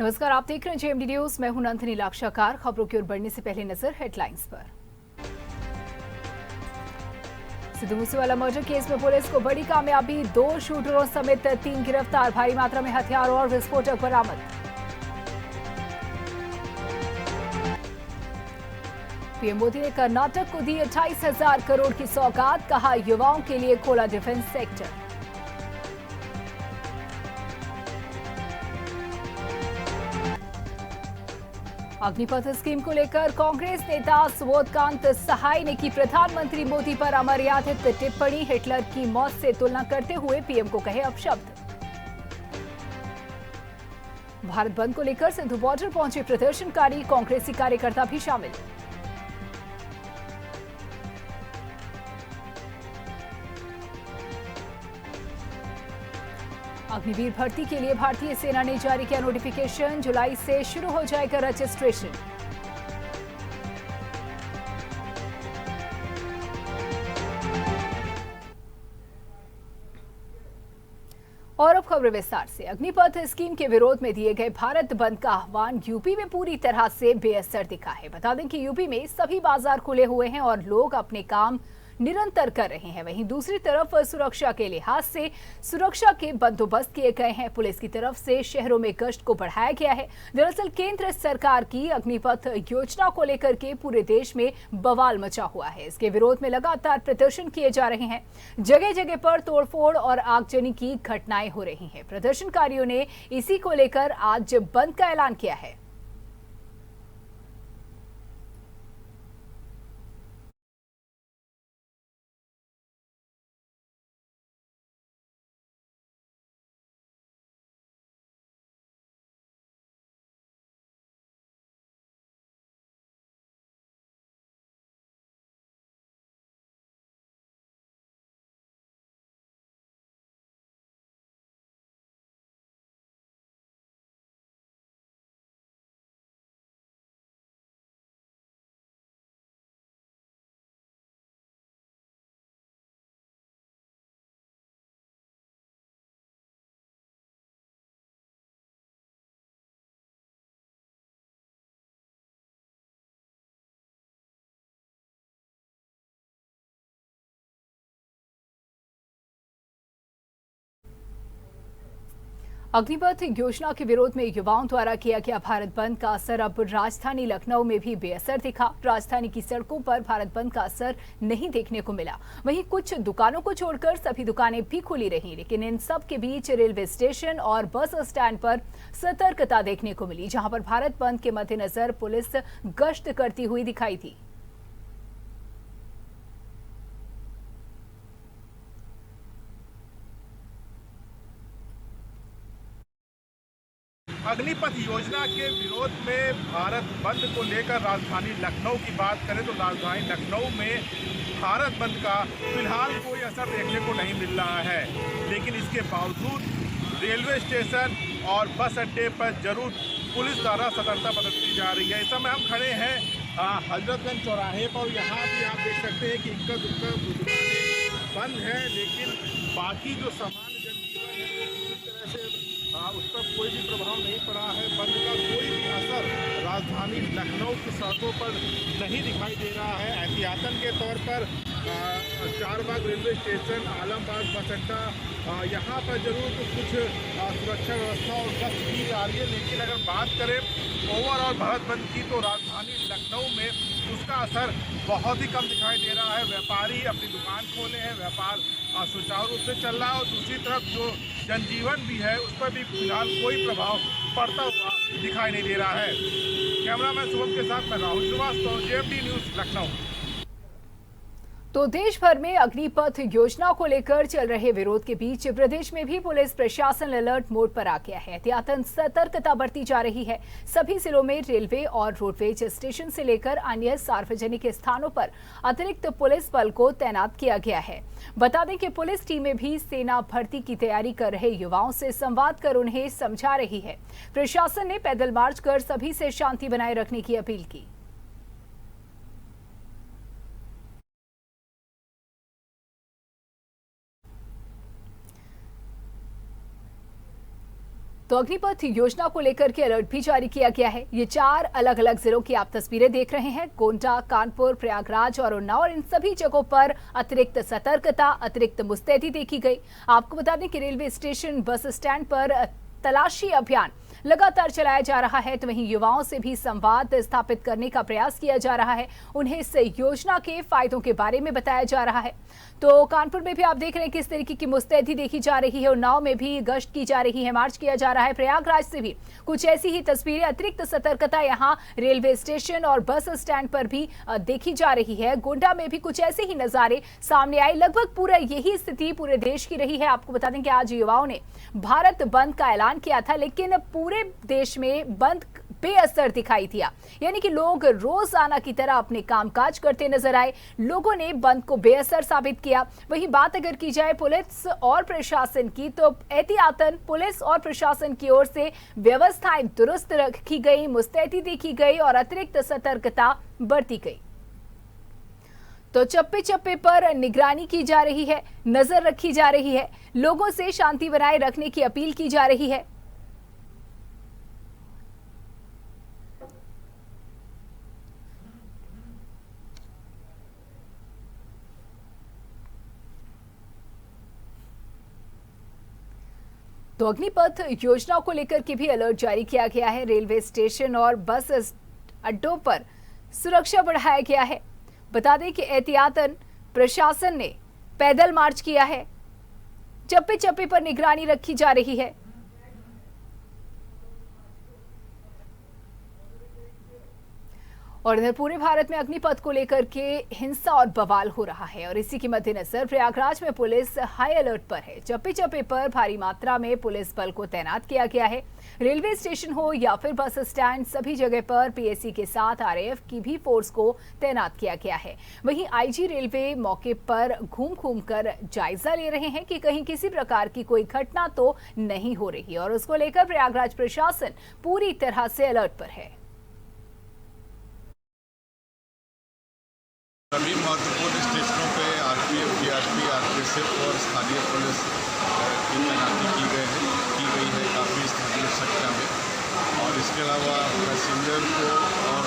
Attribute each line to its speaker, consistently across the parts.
Speaker 1: नमस्कार, आप देख रहे हैं जेएमडी न्यूज। मैं हूं नंदिनी लाक्षाकार। खबरों की ओर बढ़ने से पहले नजर हेडलाइंस पर। सिद्धू मूसेवाला मर्डर केस में पुलिस को बड़ी कामयाबी, 2 शूटरों समेत 3 गिरफ्तार, भारी मात्रा में हथियार और विस्फोटक बरामद। पीएम मोदी ने कर्नाटक को दी 28,000 करोड़ की सौगात, कहा युवाओं के लिए खोला डिफेंस सेक्टर। अग्निपथ स्कीम को लेकर कांग्रेस नेता सुबोधकांत सहाय ने की प्रधानमंत्री मोदी पर अमर्यादित टिप्पणी, हिटलर की मौत से तुलना करते हुए पीएम को कहे अपशब्द। भारत बंद को लेकर सिंधु बॉर्डर पहुंचे प्रदर्शनकारी, कांग्रेसी कार्यकर्ता भी शामिल। अग्निवीर भर्ती के लिए भारतीय सेना ने जारी किया नोटिफिकेशन, जुलाई से शुरू हो जाएगा रजिस्ट्रेशन। और अब खबर विस्तार से। अग्निपथ स्कीम के विरोध में दिए गए भारत बंद का आह्वान यूपी में पूरी तरह से बेअसर दिखा है। बता दें कि यूपी में सभी बाजार खुले हुए हैं और लोग अपने काम निरंतर कर रहे हैं। वहीं दूसरी तरफ सुरक्षा के लिहाज से सुरक्षा के बंदोबस्त किए गए हैं। पुलिस की तरफ से शहरों में गश्त को बढ़ाया गया है। दरअसल केंद्र सरकार की अग्निपथ योजना को लेकर के पूरे देश में बवाल मचा हुआ है। इसके विरोध में लगातार प्रदर्शन किए जा रहे हैं। जगह जगह पर तोड़फोड़ और आगजनी की घटनाएं हो रही हैं। प्रदर्शनकारियों ने इसी को लेकर आज बंद का ऐलान किया है। अग्निपथ योजना के विरोध में युवाओं द्वारा किया गया भारत बंद का असर अब राजधानी लखनऊ में भी बेअसर दिखा। राजधानी की सड़कों पर भारत बंद का असर नहीं देखने को मिला। वहीं कुछ दुकानों को छोड़कर सभी दुकानें भी खुली रही, लेकिन इन सब के बीच रेलवे स्टेशन और बस स्टैंड पर सतर्कता देखने को मिली, जहां पर भारत बंद के मद्देनजर पुलिस गश्त करती हुई दिखाई दी।
Speaker 2: अग्निपथ योजना के विरोध में भारत बंद को लेकर राजधानी लखनऊ की बात करें तो राजधानी लखनऊ में भारत बंद का फिलहाल कोई असर देखने को नहीं मिल रहा है। लेकिन इसके बावजूद रेलवे स्टेशन और बस अड्डे पर जरूर पुलिस द्वारा सतर्कता बरती जा रही है। इस समय हम खड़े हैं हजरतगंज चौराहे पर। यहाँ भी आप देख सकते हैं कि इक्का दुक्का दुकानें बंद है, लेकिन बाकी जो सामान्य जनजीवन है वो पूरी तरह से उस पर कोई भी प्रभाव नहीं पड़ा है। बंद का कोई भी असर राजधानी लखनऊ की सड़कों पर नहीं दिखाई दे रहा है। एहतियातन के तौर पर चारबाग रेलवे स्टेशन, आलमबाग बस अड्डा, यहाँ पर जरूर कुछ सुरक्षा व्यवस्था और गश्त की जा रही है। लेकिन अगर बात करें ओवरऑल भारत बंद की तो राजधानी लखनऊ में उसका असर बहुत ही कम दिखाई दे रहा है। व्यापारी अपनी दुकान खोले हैं, व्यापार सुचारू रूप से चल रहा है और दूसरी तरफ जो जनजीवन भी है उस पर भी फिलहाल कोई प्रभाव पड़ता हुआ दिखाई नहीं दे रहा है। कैमरामैन शुभम के साथ मैं राहुल श्रीवास्तव, जेएमडी न्यूज लखनऊ।
Speaker 1: तो देश भर में अग्निपथ योजना को लेकर चल रहे विरोध के बीच प्रदेश में भी पुलिस प्रशासन अलर्ट मोड पर आ गया है। एहतियातन सतर्कता बरती जा रही है। सभी जिलों में रेलवे और रोडवेज स्टेशन से लेकर अन्य सार्वजनिक स्थानों पर अतिरिक्त पुलिस बल को तैनात किया गया है। बता दें कि पुलिस टीमें भी सेना भर्ती की तैयारी कर रहे युवाओं से संवाद कर उन्हें समझा रही है। प्रशासन ने पैदल मार्च कर सभी से शांति बनाए रखने की अपील की। तो अग्निपथ योजना को लेकर के अलर्ट भी जारी किया गया है। ये 4 अलग अलग जिलों की आप तस्वीरें देख रहे हैं। गोंडा, कानपुर, प्रयागराज और उन्नाव, और इन सभी जगहों पर अतिरिक्त सतर्कता, अतिरिक्त मुस्तैदी देखी गई। आपको बता दें कि रेलवे स्टेशन, बस स्टैंड पर तलाशी अभियान लगातार चलाया जा रहा है। तो वहीं युवाओं से भी संवाद स्थापित करने का प्रयास किया जा रहा है, उन्हें इस योजना के फायदों के बारे में बताया जा रहा है। तो कानपुर में भी आप देख रहे हैं किस तरीके की मुस्तैदी देखी जा रही है। उन्नाव में भी गश्त की जा रही है, मार्च किया जा रहा है। प्रयागराज से भी कुछ ऐसी ही तस्वीरें, अतिरिक्त सतर्कता यहां रेलवे स्टेशन और बस स्टैंड पर भी देखी जा रही है। गोंडा में भी कुछ ऐसे ही नजारे सामने आए। लगभग पूरा यही स्थिति पूरे देश की रही है। आपको बता दें कि आज युवाओं ने भारत बंद का ऐलान किया था, लेकिन पूरे देश में बंद बेअसर दिखाई दिया। यानी कि लोग रोजाना की तरह अपने कामकाज करते नजर आए। लोगों ने बंद को बेअसर साबित किया। वहीं बात अगर की जाए पुलिस और प्रशासन की, तो एहतियातन पुलिस और प्रशासन की ओर से व्यवस्थाएं दुरुस्त रखी गई, मुस्तैदी देखी गई और अतिरिक्त सतर्कता बरती गई। तो चप्पे चप्पे पर निगरानी की जा रही है, नजर रखी जा रही है, लोगों से शांति बनाए रखने की अपील की जा रही है। तो अग्निपथ योजना को लेकर के भी अलर्ट जारी किया गया है। रेलवे स्टेशन और बस अड्डों पर सुरक्षा बढ़ाया गया है। बता दें कि एहतियातन प्रशासन ने पैदल मार्च किया है, चप्पे चप्पे पर निगरानी रखी जा रही है। और इधर पूरे भारत में अग्निपथ को लेकर के हिंसा और बवाल हो रहा है, और इसी के मद्देनजर प्रयागराज में पुलिस हाई अलर्ट पर है। चप्पे चप्पे पर भारी मात्रा में पुलिस बल को तैनात किया गया है। रेलवे स्टेशन हो या फिर बस स्टैंड, सभी जगह पर पीएसी के साथ आरएएफ की भी फोर्स को तैनात किया गया है। वहीं आईजी रेलवे मौके पर घूम घूम कर जायजा ले रहे हैं कि कहीं किसी प्रकार की कोई घटना तो नहीं हो रही, और उसको लेकर प्रयागराज प्रशासन पूरी तरह से अलर्ट पर है।
Speaker 3: सभी महत्वपूर्ण स्टेशनों पे आरपीएफ, जीआरपी, आरपीएफ और स्थानीय पुलिस की तैनाती की गई है काफ़ी स्थानीय संख्या में। और इसके अलावा पैसेंजर को और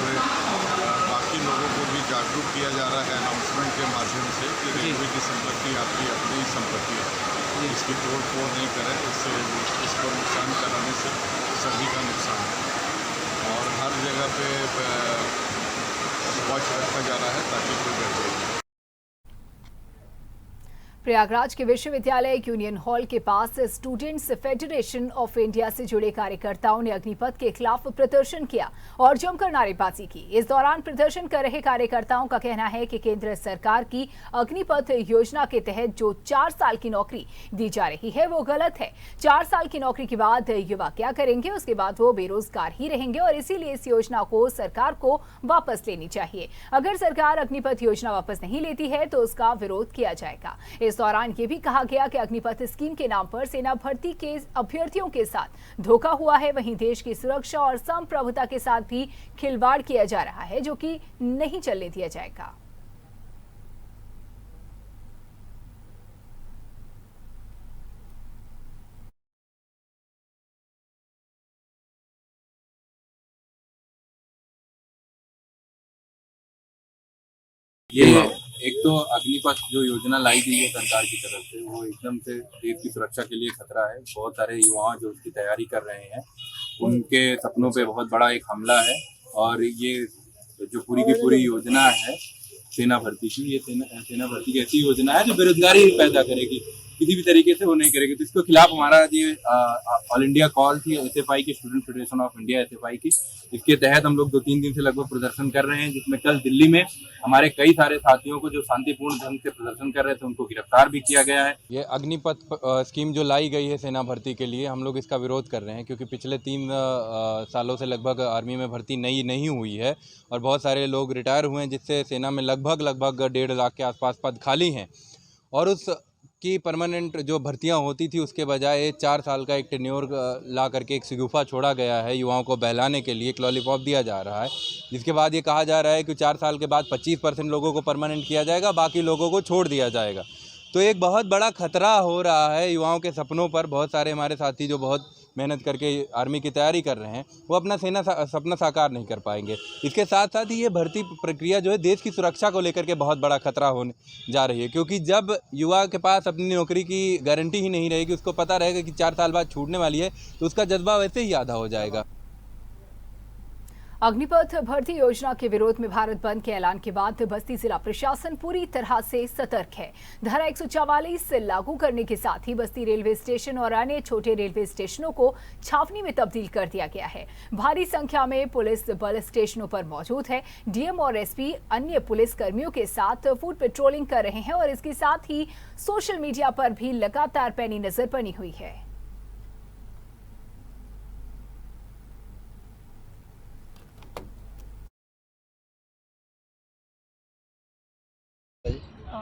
Speaker 3: बाकी लोगों को भी जागरूक किया जा रहा है अनाउंसमेंट के माध्यम से कि रेलवे की संपत्ति आपकी अपनी ही संपत्ति है, इसकी तोड़ फोड़ नहीं करें, इसको नुकसान कराने से सभी का नुकसान है। और हर जगह पे वॉच रखा जा रहा है ताकि कोई गड़बड़ी नहीं।
Speaker 1: प्रयागराज के विश्वविद्यालय यूनियन हॉल के पास स्टूडेंट्स फेडरेशन ऑफ इंडिया से जुड़े कार्यकर्ताओं ने अग्निपथ के खिलाफ प्रदर्शन किया और जमकर नारेबाजी की। इस दौरान प्रदर्शन कर रहे कार्यकर्ताओं का कहना है कि केंद्र सरकार की अग्निपथ योजना के तहत जो 4 साल की नौकरी दी जा रही है वो गलत है। 4 साल की नौकरी के बाद युवा क्या करेंगे, उसके बाद वो बेरोजगार ही रहेंगे, और इसीलिए इस योजना को सरकार को वापस लेनी चाहिए। अगर सरकार अग्निपथ योजना वापस नहीं लेती है तो उसका विरोध किया जाएगा। इस दौरान ये भी कहा गया कि अग्निपथ स्कीम के नाम पर सेना भर्ती के अभ्यर्थियों के साथ धोखा हुआ है। वहीं देश की सुरक्षा और संप्रभुता के साथ भी खिलवाड़ किया जा रहा है, जो कि नहीं चलने दिया जाएगा।
Speaker 4: ये एक तो अग्निपथ जो योजना लाई गई है सरकार की तरफ से, वो एकदम से देश की सुरक्षा के लिए खतरा है। बहुत सारे युवा जो उसकी तैयारी कर रहे हैं, उनके सपनों पे बहुत बड़ा एक हमला है। और ये जो पूरी की पूरी योजना है सेना भर्ती की, ये सेना भर्ती की ऐसी योजना है जो बेरोजगारी पैदा करेगी, किसी भी तरीके से वो नहीं करेगी। तो इसके खिलाफ हमारा ये ऑल इंडिया कॉल थी एसएफआई की, student federation of India SFI की। इसके तहत हम लोग 2-3 दिन से लगभग प्रदर्शन कर रहे हैं, जिसमें कल दिल्ली में हमारे कई सारे साथियों को जो शांतिपूर्ण ढंग से प्रदर्शन कर रहे थे उनको गिरफ्तार भी किया गया है।
Speaker 5: ये अग्निपथ स्कीम जो लाई गई है सेना भर्ती के लिए, हम लोग इसका विरोध कर रहे हैं, क्योंकि पिछले 3 सालों से लगभग आर्मी में भर्ती नहीं हुई है और बहुत सारे लोग रिटायर हुए हैं, जिससे सेना में लगभग 1.5 लाख के आसपास पद खाली हैं। और उस की परमानेंट जो भर्तियां होती थी उसके बजाय 4 साल का एक टेन्योर ला करके एक शगुफा छोड़ा गया है, युवाओं को बहलाने के लिए एक लॉलीपॉप दिया जा रहा है, जिसके बाद ये कहा जा रहा है कि 4 साल के बाद 25% लोगों को परमानेंट किया जाएगा, बाकी लोगों को छोड़ दिया जाएगा। तो एक बहुत बड़ा खतरा हो रहा है युवाओं के सपनों पर। बहुत सारे हमारे साथी जो बहुत मेहनत करके आर्मी की तैयारी कर रहे हैं, वो अपना सपना साकार नहीं कर पाएंगे। इसके साथ साथ ही ये भर्ती प्रक्रिया जो है देश की सुरक्षा को लेकर के बहुत बड़ा खतरा होने जा रही है, क्योंकि जब युवा के पास अपनी नौकरी की गारंटी ही नहीं रहेगी, उसको पता रहेगा कि 4 साल बाद छूटने वाली है, तो उसका जज्बा वैसे ही आधा हो जाएगा।
Speaker 1: अग्निपथ भर्ती योजना के विरोध में भारत बंद के ऐलान के बाद बस्ती जिला प्रशासन पूरी तरह से सतर्क है। धारा 144 लागू करने के साथ ही बस्ती रेलवे स्टेशन और अन्य छोटे रेलवे स्टेशनों को छावनी में तब्दील कर दिया गया है। भारी संख्या में पुलिस बल स्टेशनों पर मौजूद है। डीएम और एसपी अन्य पुलिस कर्मियों के साथ फुट पेट्रोलिंग कर रहे हैं और इसके साथ ही सोशल मीडिया पर भी लगातार पैनी नजर बनी हुई है।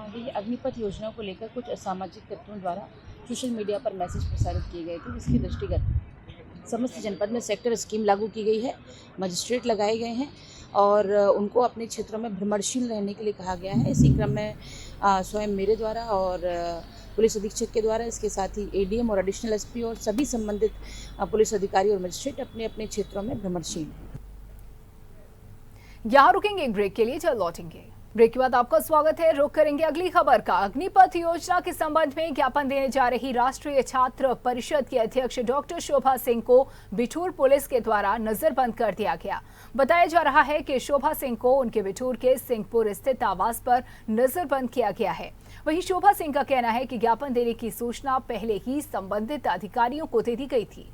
Speaker 6: देखिए, अग्निपथ योजना को लेकर कुछ असामाजिक तत्वों द्वारा सोशल मीडिया पर मैसेज प्रसारित किए गए थे, जिसके दृष्टिगत समस्त जनपद में सेक्टर स्कीम लागू की गई है। मजिस्ट्रेट लगाए गए हैं और उनको अपने क्षेत्रों में भ्रमणशील रहने के लिए कहा गया है। इसी क्रम में स्वयं मेरे द्वारा और पुलिस अधीक्षक के द्वारा, इसके साथ ही एडीएम और एडिशनल एसपी और सभी संबंधित पुलिस अधिकारी और मजिस्ट्रेट अपने अपने क्षेत्रों में भ्रमणशील हैं।
Speaker 1: यहाँ रुकेंगे एक ब्रेक के लिए, जल्द लौटेंगे। ब्रेक के बाद आपका स्वागत है। रुक करेंगे अगली खबर का। अग्निपथ योजना के संबंध में ज्ञापन देने जा रही राष्ट्रीय छात्र परिषद की अध्यक्ष डॉक्टर शोभा सिंह को बिठूर पुलिस के द्वारा नजरबंद कर दिया गया। बताया जा रहा है कि शोभा सिंह को उनके बिठूर के सिंहपुर स्थित आवास पर नजरबंद किया गया है। वहीं शोभा सिंह का कहना है कि ज्ञापन देने की सूचना पहले ही संबंधित अधिकारियों को दे दी गई थी।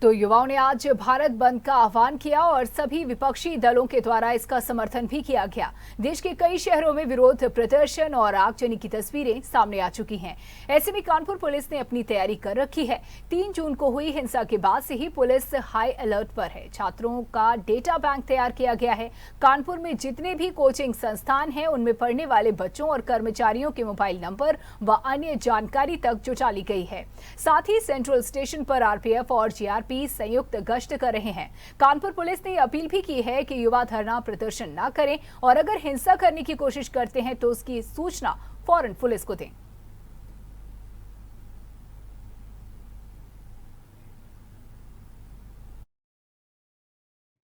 Speaker 1: तो युवाओं ने आज भारत बंद का आह्वान किया और सभी विपक्षी दलों के द्वारा इसका समर्थन भी किया गया। देश के कई शहरों में विरोध प्रदर्शन और आगजनी की तस्वीरें सामने आ चुकी हैं। ऐसे में कानपुर पुलिस ने अपनी तैयारी कर रखी है। 3 जून को हुई हिंसा के बाद से ही पुलिस हाई अलर्ट पर है। छात्रों का डेटा बैंक तैयार किया गया है। कानपुर में जितने भी कोचिंग संस्थान हैं, उनमें पढ़ने वाले बच्चों और कर्मचारियों के मोबाइल नंबर व अन्य जानकारी तक जुटा ली गई है। साथ ही सेंट्रल स्टेशन पर आरपीएफ और जीआरपी संयुक्त गश्त कर रहे हैं। कानपुर पुलिस ने अपील भी की है कि युवा धरना प्रदर्शन न करें और अगर हिंसा करने की कोशिश करते हैं तो उसकी सूचना फौरन पुलिस को दें।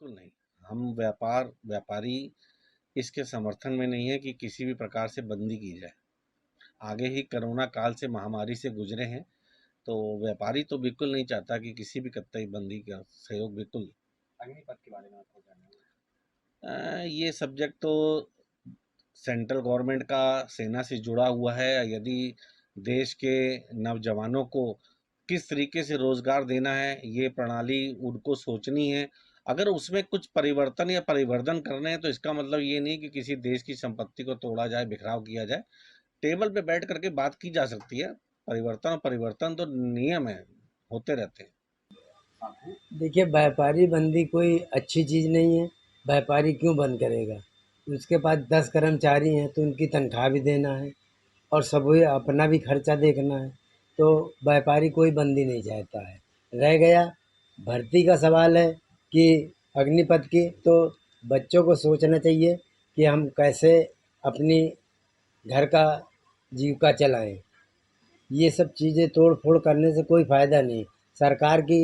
Speaker 7: बिल्कुल नहीं, हम व्यापारी इसके समर्थन में नहीं है कि किसी भी प्रकार से बंदी की जाए। आगे ही कोरोना काल से महामारी से गुजरे हैं, तो व्यापारी तो बिल्कुल नहीं चाहता कि किसी भी कतई बंदी का सहयोग बिल्कुल।
Speaker 8: अग्निपथ के बारे में आपको जानना है?
Speaker 7: ये सब्जेक्ट तो सेंट्रल गवर्नमेंट का सेना से जुड़ा हुआ है। यदि देश के नौजवानों को किस तरीके से रोजगार देना है, ये प्रणाली उनको सोचनी है। अगर उसमें कुछ परिवर्तन या परिवर्धन करने हैं तो इसका मतलब ये नहीं कि किसी देश की संपत्ति को तोड़ा जाए, बिखराव किया जाए। टेबल पे बैठ करके बात की जा सकती है। परिवर्तन तो नियम है, होते रहते हैं।
Speaker 8: साथ हैं।
Speaker 9: देखिए, व्यापारी बंदी कोई अच्छी चीज़ नहीं है। व्यापारी क्यों बंद करेगा? उसके पास 10 कर्मचारी हैं तो उनकी तनख्वाह भी देना है और सभी अपना भी खर्चा देखना है। तो व्यापारी कोई बंदी नहीं चाहता है। रह गया भर्ती का सवाल है कि अग्निपथ की, तो बच्चों को सोचना चाहिए कि हम कैसे अपनी घर का जीविका चलाएं। ये सब चीज़ें तोड़ फोड़ करने से कोई फ़ायदा नहीं, सरकार की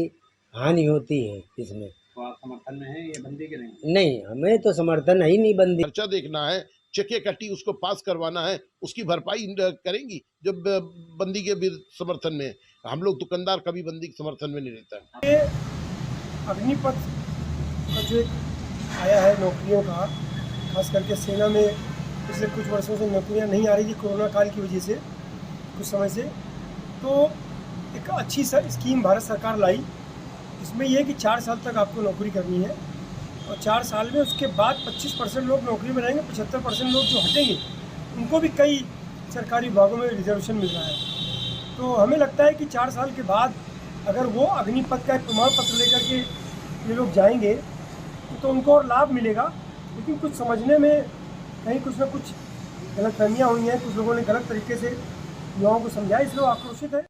Speaker 9: हानि होती है इसमें।
Speaker 8: तो आप समर्थन में हैं ये बंदी के नहीं?
Speaker 9: नहीं, हमें तो समर्थन है ही नहीं बंदी।
Speaker 10: खर्चा देखना है, चेके कट्टी उसको पास करवाना है, उसकी भरपाई करेंगी जब बंदी के भी समर्थन में। हम लोग दुकानदार कभी बंदी के समर्थन में नहीं रहता है।
Speaker 11: ये अग्निपथ का जो एक आया है नौकरियों का, खास करके सेना में पिछले कुछ वर्षों से नौकरियां नहीं आ रही थी कोरोना काल की वजह से, कुछ समय से, तो एक अच्छी स्कीम भारत सरकार लाई। इसमें यह है कि 4 साल तक आपको नौकरी करनी है और 4 साल में उसके बाद 25% लोग नौकरी में रहेंगे, 75% लोग जो हटेंगे उनको भी कई सरकारी विभागों में रिजर्वेशन मिल रहा है। तो हमें लगता है कि 4 साल के बाद अगर वो अग्निपथ का एक प्रमाण पत्र लेकर के ये लोग जाएंगे तो उनको और लाभ मिलेगा। लेकिन कुछ समझने में कहीं कुछ ना कुछ गलतफहमियाँ हुई हैं, कुछ लोगों ने गलत तरीके से युवाओं को समझाया, इसलिए वो आक्रोशित है।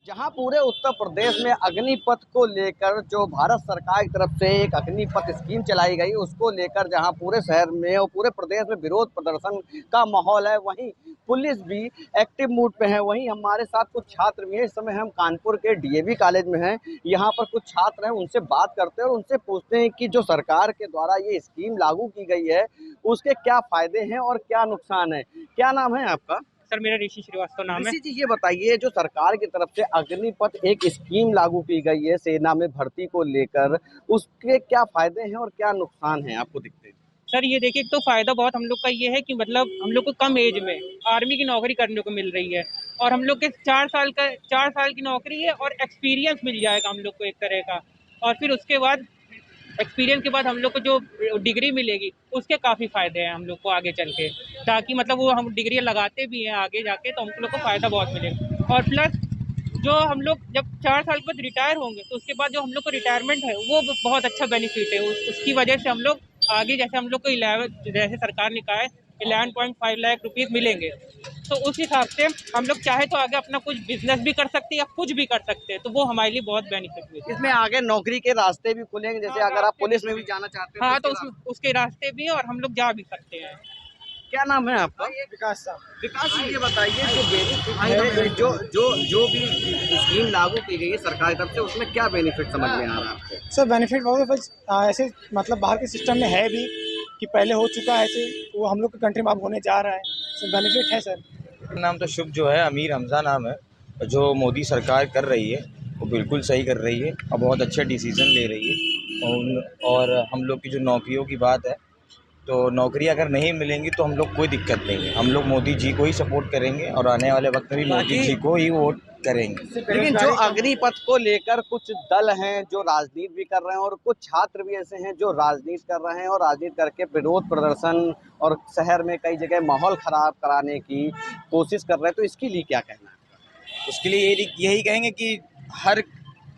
Speaker 12: जहां पूरे उत्तर प्रदेश में अग्निपथ को लेकर जो भारत सरकार की तरफ से एक अग्निपथ स्कीम चलाई गई, उसको लेकर जहां पूरे शहर में और पूरे प्रदेश में विरोध प्रदर्शन का माहौल है, वहीं पुलिस भी एक्टिव मूड पे है। वहीं हमारे साथ कुछ छात्र भी हैं। इस समय हम कानपुर के डीएवी कॉलेज में हैं। यहाँ पर कुछ छात्र हैं, उनसे बात करते हैं और उनसे पूछते हैं कि जो सरकार के द्वारा ये स्कीम लागू की गई है उसके क्या फ़ायदे हैं और क्या नुकसान है। क्या नाम है आपका?
Speaker 13: सर मेरा ऋषि श्रीवास्तव नाम है।
Speaker 12: ऋषि जी, ये बताइए, जो सरकार की तरफ से अग्निपथ एक स्कीम लागू की गई है सेना में भर्ती को लेकर, उसके क्या फायदे हैं और क्या नुकसान हैं आपको दिखते हैं?
Speaker 13: सर ये देखिए, एक तो फायदा बहुत हम लोग का ये है कि मतलब हम लोग को कम एज में आर्मी की नौकरी करने को मिल रही है और हम लोग के 4 साल की नौकरी है और एक्सपीरियंस मिल जाएगा हम लोग को एक तरह का। और फिर उसके बाद एक्सपीरियंस के बाद हम लोग को जो डिग्री मिलेगी उसके काफ़ी फ़ायदे हैं हम लोग को आगे चल के, ताकि मतलब वो हम डिग्री लगाते भी हैं आगे जाके तो हम लोग को फ़ायदा बहुत मिलेगा। और प्लस जो हम लोग जब 4 साल के बाद रिटायर होंगे तो उसके बाद जो हम लोग को रिटायरमेंट है वो बहुत अच्छा बेनिफिट है। उसकी वजह से हम लोग आगे, जैसे हम लोग को 11, जैसे सरकार ने कहा है 11.5 लाख रुपीज़ मिलेंगे, तो उस हिसाब से हम लोग चाहे तो आगे अपना कुछ बिजनेस भी कर सकते हैं या कुछ भी कर सकते हैं, तो वो हमारे लिए बहुत बेनिफिट है।
Speaker 12: इसमें आगे नौकरी के रास्ते भी खुलेंगे, जैसे अगर आप पुलिस में भी जाना चाहते हैं।
Speaker 13: हाँ, तो उसके रास्ते भी है और हम लोग जा भी सकते हैं।
Speaker 12: क्या नाम है आपका?
Speaker 11: विकास साहब।
Speaker 12: विकास जी, ये बताइए, जो बेनिफिट जो भी स्कीम लागू की गई है सरकार की तरफ से, उसमें क्या बेनिफिट समझ में आ रहा है आपको?
Speaker 11: सर बेनिफिट बहुत ऐसे मतलब बाहर के सिस्टम में है भी कि पहले हो चुका है, ऐसे वो हम लोग की कंट्री में अब होने जा रहा है, सर बेनिफिट है सर।
Speaker 14: नाम तो शुभ जो है, अमीर हमजा नाम है। जो मोदी सरकार कर रही है वो बिल्कुल सही कर रही है और बहुत अच्छे डिसीजन ले रही है। और हम लोग की जो नौकरियों की बात है, तो नौकरी अगर नहीं मिलेंगी तो हम लोग कोई दिक्कत नहीं है, हम लोग मोदी जी को ही सपोर्ट करेंगे और आने वाले वक्त में भी मोदी जी को ही वोट करेंगे।
Speaker 12: लेकिन जो अग्निपथ को लेकर कुछ दल हैं जो राजनीति भी कर रहे हैं और कुछ छात्र भी ऐसे हैं जो राजनीति कर रहे हैं और राजनीति करके विरोध प्रदर्शन और शहर में कई जगह माहौल खराब कराने की कोशिश कर रहे हैं, तो इसके लिए क्या कहना है?
Speaker 14: उसके लिए यही कहेंगे कि हर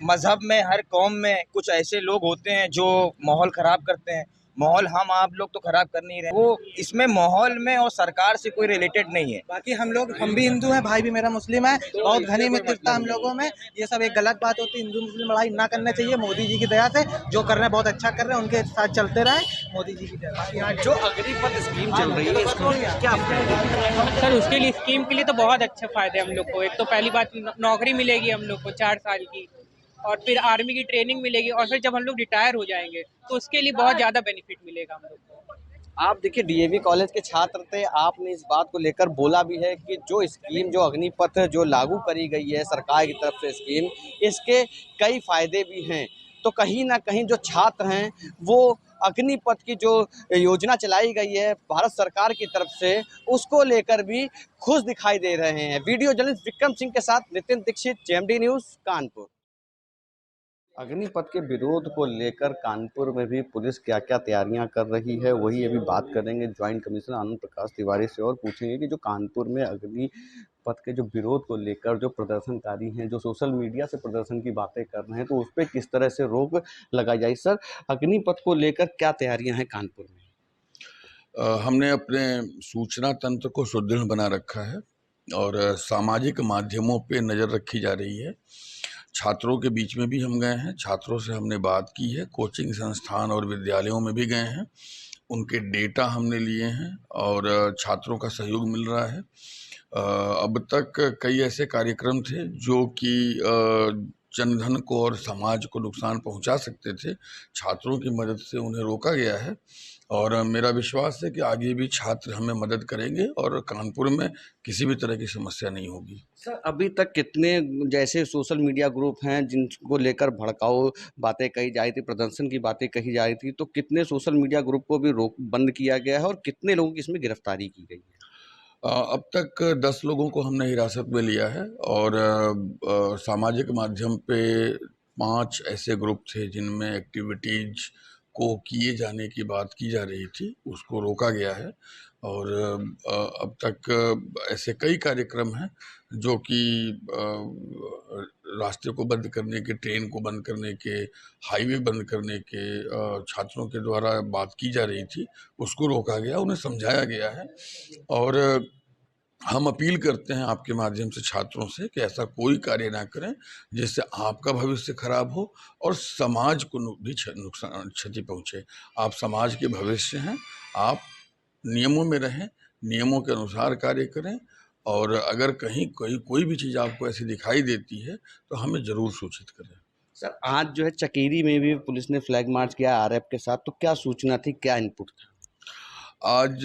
Speaker 14: मज़हब में, हर कौम में कुछ ऐसे लोग होते हैं जो माहौल ख़राब करते हैं। माहौल हम आप लोग तो ख़राब कर नहीं रहे, वो इसमें माहौल में और सरकार से कोई रिलेटेड नहीं है।
Speaker 15: बाकी हम भी हिंदू हैं, भाई भी मेरा मुस्लिम है, बहुत घनी मित्रता हम लोगों में। ये सब एक गलत बात होती है, हिंदू मुस्लिम लड़ाई ना करना चाहिए। मोदी जी की दया से जो कर रहे हैं बहुत अच्छा कर रहे हैं, उनके साथ चलते रहे मोदी जी की दया।
Speaker 12: जो अग्निपथ स्कीम चल रही है इसको क्या
Speaker 13: सर? उसके लिए स्कीम के लिए तो बहुत अच्छे फ़ायदे हम लोग को। एक तो पहली बात, नौकरी मिलेगी हम लोग को 4 साल की, और फिर आर्मी की ट्रेनिंग मिलेगी, और फिर जब हम लोग रिटायर हो जाएंगे तो उसके लिए बहुत ज़्यादा बेनिफिट मिलेगा हम लोग को।
Speaker 12: आप देखिए, डीएवी कॉलेज के छात्र थे, आपने इस बात को लेकर बोला भी है कि जो स्कीम, जो अग्निपथ जो लागू करी गई है सरकार की तरफ से स्कीम, इसके कई फायदे भी हैं। तो कहीं ना कहीं जो छात्र हैं वो अग्निपथ की जो योजना चलाई गई है भारत सरकार की तरफ से, उसको लेकर भी खुश दिखाई दे रहे हैं। वीडियो जर्नलिस्ट विक्रम सिंह के साथ नितिन दीक्षित, जेएमडी न्यूज़, कानपुर। अग्निपथ के विरोध को लेकर कानपुर में भी पुलिस क्या क्या तैयारियां कर रही है, वही अभी बात करेंगे ज्वाइंट कमिश्नर आनंद प्रकाश तिवारी से, और पूछेंगे कि जो कानपुर में अग्निपथ के जो विरोध को लेकर जो प्रदर्शनकारी हैं, जो सोशल मीडिया से प्रदर्शन की बातें कर रहे हैं, तो उस पर किस तरह से रोक लगाई जाए। सर, अग्निपथ को लेकर क्या तैयारियां हैं कानपुर में?
Speaker 3: हमने अपने सूचना तंत्र को सुदृढ़ बना रखा है और सामाजिक माध्यमों पे नज़र रखी जा रही है। छात्रों के बीच में भी हम गए हैं, छात्रों से हमने बात की है, कोचिंग संस्थान और विद्यालयों में भी गए हैं, उनके डेटा हमने लिए हैं और छात्रों का सहयोग मिल रहा है। अब तक कई ऐसे कार्यक्रम थे जो कि जनधन को और समाज को नुकसान पहुंचा सकते थे, छात्रों की मदद से उन्हें रोका गया है और मेरा विश्वास है कि आगे भी छात्र हमें मदद करेंगे और कानपुर में किसी भी तरह की समस्या नहीं होगी।
Speaker 12: सर, अभी तक कितने जैसे सोशल मीडिया ग्रुप हैं जिनको लेकर भड़काऊ बातें कही जा रही थी, प्रदर्शन की बातें कही जा रही थी, तो कितने सोशल मीडिया ग्रुप को भी बंद किया गया है और कितने लोगों की इसमें गिरफ्तारी की गई है?
Speaker 3: अब तक 10 लोगों को हमने हिरासत में लिया है और सामाजिक माध्यम पे 5 ऐसे ग्रुप थे जिनमें एक्टिविटीज को किए जाने की बात की जा रही थी, उसको रोका गया है और अब तक ऐसे कई कार्यक्रम हैं जो कि रास्ते को बंद करने के, ट्रेन को बंद करने के, हाईवे बंद करने के छात्रों के द्वारा बात की जा रही थी, उसको रोका गया, उन्हें समझाया गया है और हम अपील करते हैं आपके माध्यम से छात्रों से कि ऐसा कोई कार्य ना करें जिससे आपका भविष्य खराब हो और समाज को भी नुकसान क्षति पहुंचे। आप समाज के भविष्य हैं, आप नियमों में रहें, नियमों के अनुसार कार्य करें और अगर कहीं कोई भी चीज़ आपको ऐसी दिखाई देती है तो हमें ज़रूर सूचित करें।
Speaker 12: सर, आज जो है चकेरी में भी पुलिस ने फ्लैग मार्च किया आरएफ के साथ, तो क्या सूचना थी, क्या इनपुट था?
Speaker 3: आज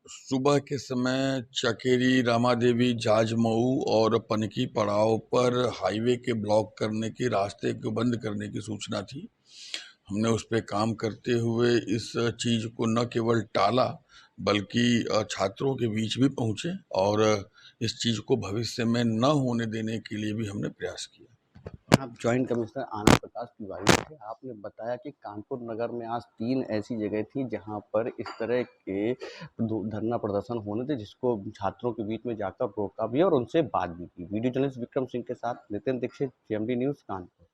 Speaker 3: सुबह के समय चकेरी, रामादेवी, जाजमऊ और पनकी पड़ाव पर हाईवे के ब्लॉक करने की, रास्ते को बंद करने की सूचना थी। हमने उस पर काम करते हुए इस चीज़ को न केवल टाला बल्कि छात्रों के बीच भी पहुँचे और इस चीज़ को भविष्य में न होने देने के लिए भी हमने प्रयास किया।
Speaker 12: आप ज्वाइंट कमिश्नर आनंद प्रकाश तिवारी थे, आपने बताया कि कानपुर नगर में आज 3 ऐसी जगह थी जहां पर इस तरह के धरना प्रदर्शन होने थे, जिसको छात्रों के बीच में जाकर रोका भी और उनसे बात भी की। वीडियो जर्नलिस्ट विक्रम सिंह के साथ नितिन दीक्षित, जेएमडी न्यूज़, कानपुर।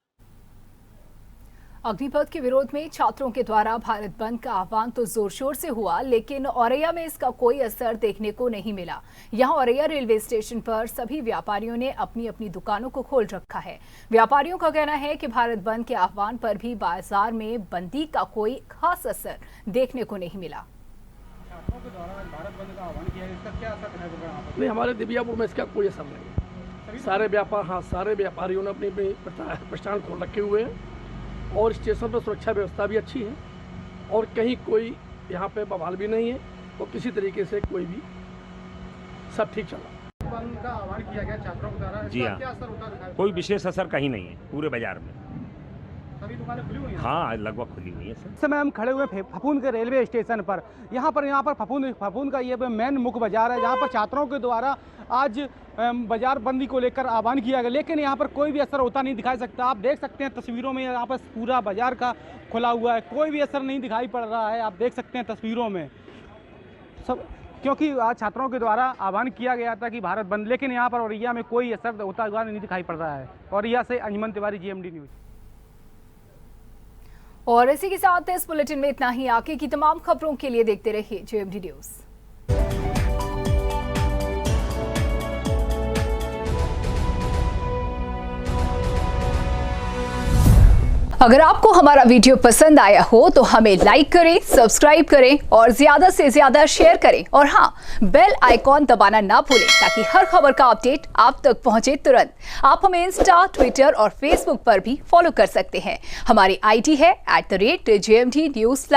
Speaker 1: अग्निपथ के विरोध में छात्रों के द्वारा भारत बंद का आह्वान तो जोर शोर से हुआ, लेकिन औरैया में इसका कोई असर देखने को नहीं मिला। यहां औरैया रेलवे स्टेशन पर सभी व्यापारियों ने अपनी अपनी दुकानों को खोल रखा है। व्यापारियों का कहना है कि भारत बंद के आह्वान पर भी बाजार में बंदी का कोई खास असर देखने को नहीं मिला।
Speaker 8: छात्रों के द्वारा भारत बंद का आह्वान किया, इसका क्या असर है?
Speaker 16: नहीं, हमारे दिबियापुर में इसका कोई असर नहीं। सारे व्यापारियों ने अपनी प्रतिष्ठान खोल रखे हुए हैं और स्टेशन पर सुरक्षा व्यवस्था भी अच्छी है और कहीं कोई यहाँ पे बवाल भी नहीं है, तो किसी तरीके से कोई भी सब ठीक चल रहा है।
Speaker 8: बंद का आह्वान किया गया छात्रों के द्वारा,
Speaker 17: जी हाँ,
Speaker 8: क्या असर होता है?
Speaker 17: कोई विशेष असर कहीं नहीं है पूरे बाजार में।
Speaker 8: सभी दुकानें खुली हुई हैं?
Speaker 17: हाँ, लगभग खुली हुई है सर।
Speaker 18: इस समय हम खड़े हुए फफूंद के रेलवे स्टेशन पर। यहाँ पर फफूंद का ये मेन मुख्य बाजार है, जहाँ पर छात्रों के द्वारा आज बाजार बंदी को लेकर आह्वान किया गया, लेकिन यहाँ पर कोई भी असर होता नहीं दिखाई सकता। आप देख सकते हैं तस्वीरों में, यहाँ पर पूरा बाजार का खुला हुआ है, कोई भी असर नहीं दिखाई पड़ रहा है। आप देख सकते हैं तस्वीरों में सब, क्योंकि आज छात्रों के द्वारा आह्वान किया गया था कि भारत बंद, लेकिन यहाँ पर औरैया में कोई असर होता हुआ नहीं दिखाई पड़ रहा है। औरैया से अंजुमन तिवारी, जेएमडी न्यूज़।
Speaker 1: और इसी के साथ इस बुलेटिन में इतना ही। आगे की तमाम खबरों के लिए देखते रहिए जेएमडी न्यूज़। अगर आपको हमारा वीडियो पसंद आया हो तो हमें लाइक करें, सब्सक्राइब करें और ज्यादा से ज्यादा शेयर करें और हाँ, बेल आइकॉन दबाना ना भूलें ताकि हर खबर का अपडेट आप तक पहुंचे तुरंत। आप हमें इंस्टा, ट्विटर और फेसबुक पर भी फॉलो कर सकते हैं। हमारी आईडी है @JMD News।